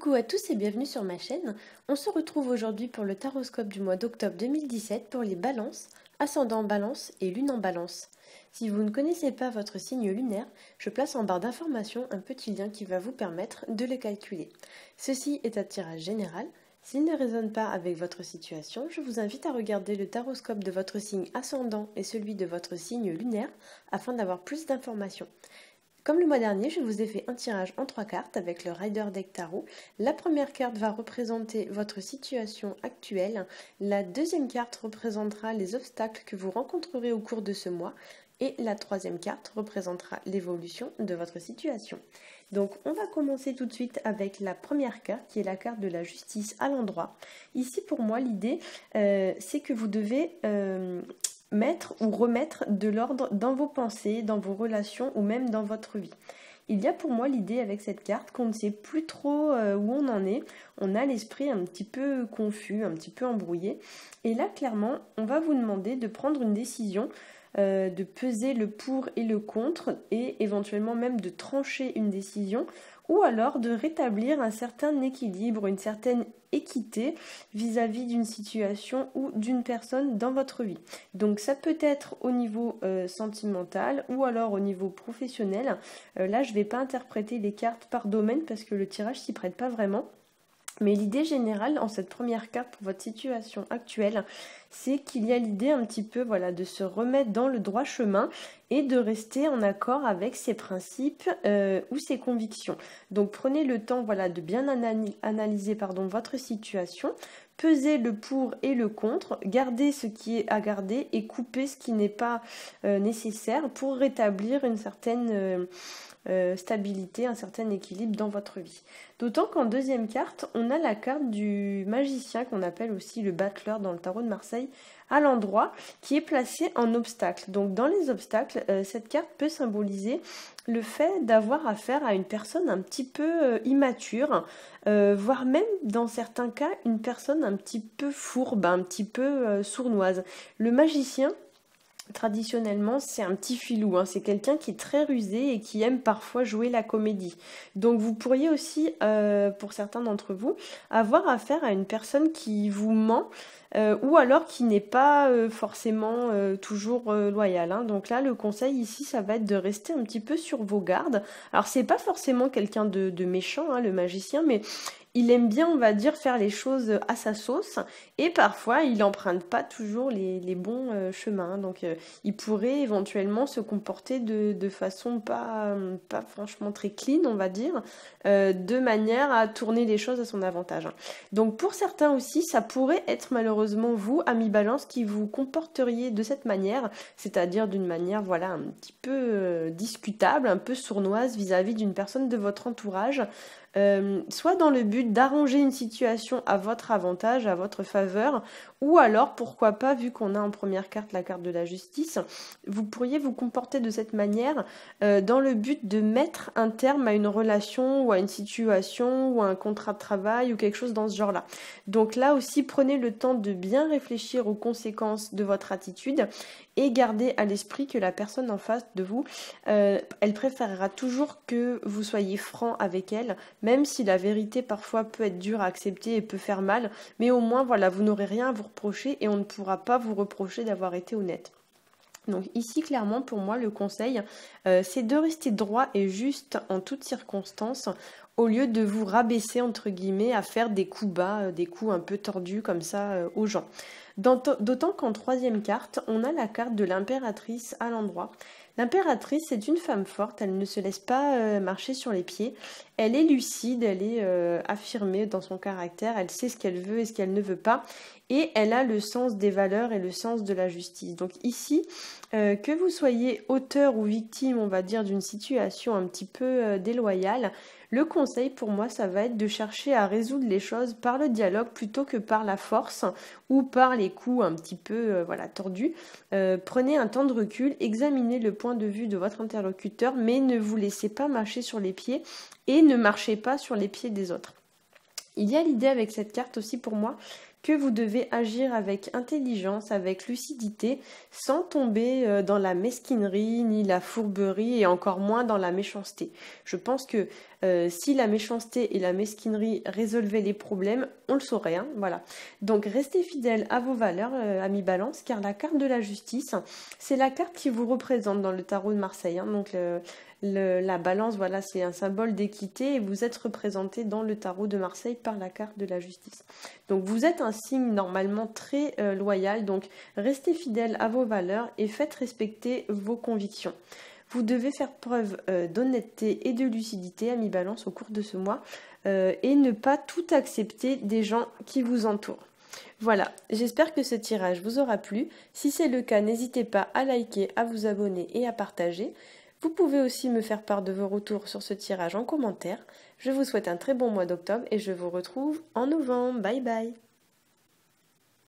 Coucou à tous et bienvenue sur ma chaîne. On se retrouve aujourd'hui pour le taroscope du mois d'octobre 2017 pour les balances, ascendant en balance et lune en balance. Si vous ne connaissez pas votre signe lunaire, je place en barre d'informations un petit lien qui va vous permettre de le calculer. Ceci est un tirage général. S'il ne résonne pas avec votre situation, je vous invite à regarder le taroscope de votre signe ascendant et celui de votre signe lunaire afin d'avoir plus d'informations. Comme le mois dernier, je vous ai fait un tirage en 3 cartes avec le Rider Deck Tarot. La première carte va représenter votre situation actuelle. La deuxième carte représentera les obstacles que vous rencontrerez au cours de ce mois. Et la troisième carte représentera l'évolution de votre situation. Donc on va commencer tout de suite avec la première carte qui est la carte de la justice à l'endroit. Ici pour moi l'idée c'est que vous devez mettre ou remettre de l'ordre dans vos pensées, dans vos relations ou même dans votre vie. Il y a pour moi l'idée avec cette carte qu'on ne sait plus trop où on en est. On a l'esprit un petit peu confus, un petit peu embrouillé. Et là, clairement, on va vous demander de prendre une décision, de peser le pour et le contre et éventuellement même de trancher une décision ou alors de rétablir un certain équilibre, une certaine équité vis-à-vis d'une situation ou d'une personne dans votre vie. Donc ça peut être au niveau sentimental ou alors au niveau professionnel. Là, je ne vais pas interpréter les cartes par domaine parce que le tirage s'y prête pas vraiment. Mais l'idée générale en cette première carte pour votre situation actuelle, c'est qu'il y a l'idée un petit peu de se remettre dans le droit chemin et de rester en accord avec ses principes ou ses convictions. Donc prenez le temps de bien analyser votre situation, pesez le pour et le contre, gardez ce qui est à garder et coupez ce qui n'est pas nécessaire pour rétablir une certaine stabilité, un certain équilibre dans votre vie. D'autant qu'en deuxième carte, on a la carte du magicien qu'on appelle aussi le battleur dans le tarot de Marseille à l'endroit qui est placé en obstacle. Donc dans les obstacles, cette carte peut symboliser le fait d'avoir affaire à une personne un petit peu immature, voire même dans certains cas une personne un petit peu fourbe, un petit peu sournoise. Le magicien, traditionnellement, c'est un petit filou, c'est quelqu'un qui est très rusé et qui aime parfois jouer la comédie. Donc vous pourriez aussi, pour certains d'entre vous, avoir affaire à une personne qui vous ment ou alors qui n'est pas forcément toujours loyale. Donc là, le conseil ici, ça va être de rester un petit peu sur vos gardes. Alors c'est pas forcément quelqu'un de méchant, le magicien, mais il aime bien, on va dire, faire les choses à sa sauce et parfois il n'emprunte pas toujours les bons chemins. Donc il pourrait éventuellement se comporter de façon pas franchement très clean, on va dire, de manière à tourner les choses à son avantage. Donc pour certains aussi, ça pourrait être malheureusement vous, amis balance, qui vous comporteriez de cette manière, c'est-à-dire d'une manière un petit peu discutable, un peu sournoise vis-à-vis d'une personne de votre entourage. Soit dans le but d'arranger une situation à votre avantage, à votre faveur, ou alors, pourquoi pas, vu qu'on a en première carte la carte de la justice, vous pourriez vous comporter de cette manière dans le but de mettre un terme à une relation ou à une situation ou à un contrat de travail ou quelque chose dans ce genre-là. Donc là aussi, prenez le temps de bien réfléchir aux conséquences de votre attitude et gardez à l'esprit que la personne en face de vous, elle préférera toujours que vous soyez franc avec elle, même si la vérité parfois peut être dure à accepter et peut faire mal, mais au moins vous n'aurez rien à vous reprocher et on ne pourra pas vous reprocher d'avoir été honnête. Donc ici clairement pour moi le conseil c'est de rester droit et juste en toutes circonstances au lieu de vous rabaisser entre guillemets à faire des coups bas, des coups un peu tordus comme ça aux gens. D'autant qu'en troisième carte, on a la carte de l'impératrice à l'endroit. L'impératrice, c'est une femme forte, elle ne se laisse pas marcher sur les pieds. Elle est lucide, elle est affirmée dans son caractère, elle sait ce qu'elle veut et ce qu'elle ne veut pas. Et elle a le sens des valeurs et le sens de la justice. Donc ici, que vous soyez auteur ou victime, on va dire, d'une situation un petit peu déloyale, le conseil pour moi, ça va être de chercher à résoudre les choses par le dialogue plutôt que par la force ou par les coups un petit peu tordus. Prenez un temps de recul, examinez le point de vue de votre interlocuteur, mais ne vous laissez pas marcher sur les pieds et ne marchez pas sur les pieds des autres. Il y a l'idée avec cette carte aussi pour moi que vous devez agir avec intelligence, avec lucidité, sans tomber dans la mesquinerie, ni la fourberie, et encore moins dans la méchanceté. Je pense que si la méchanceté et la mesquinerie résolvaient les problèmes, on le saurait, hein, voilà. Donc restez fidèles à vos valeurs, amis Balance, car la carte de la justice, c'est la carte qui vous représente dans le tarot de Marseille, hein. Donc la balance, voilà, c'est un symbole d'équité et vous êtes représenté dans le tarot de Marseille par la carte de la justice. Donc vous êtes un signe normalement très loyal, donc restez fidèle à vos valeurs et faites respecter vos convictions. Vous devez faire preuve d'honnêteté et de lucidité, amis Balance, au cours de ce mois et ne pas tout accepter des gens qui vous entourent. Voilà, j'espère que ce tirage vous aura plu. Si c'est le cas, n'hésitez pas à liker, à vous abonner et à partager. Vous pouvez aussi me faire part de vos retours sur ce tirage en commentaire. Je vous souhaite un très bon mois d'octobre et je vous retrouve en novembre. Bye bye!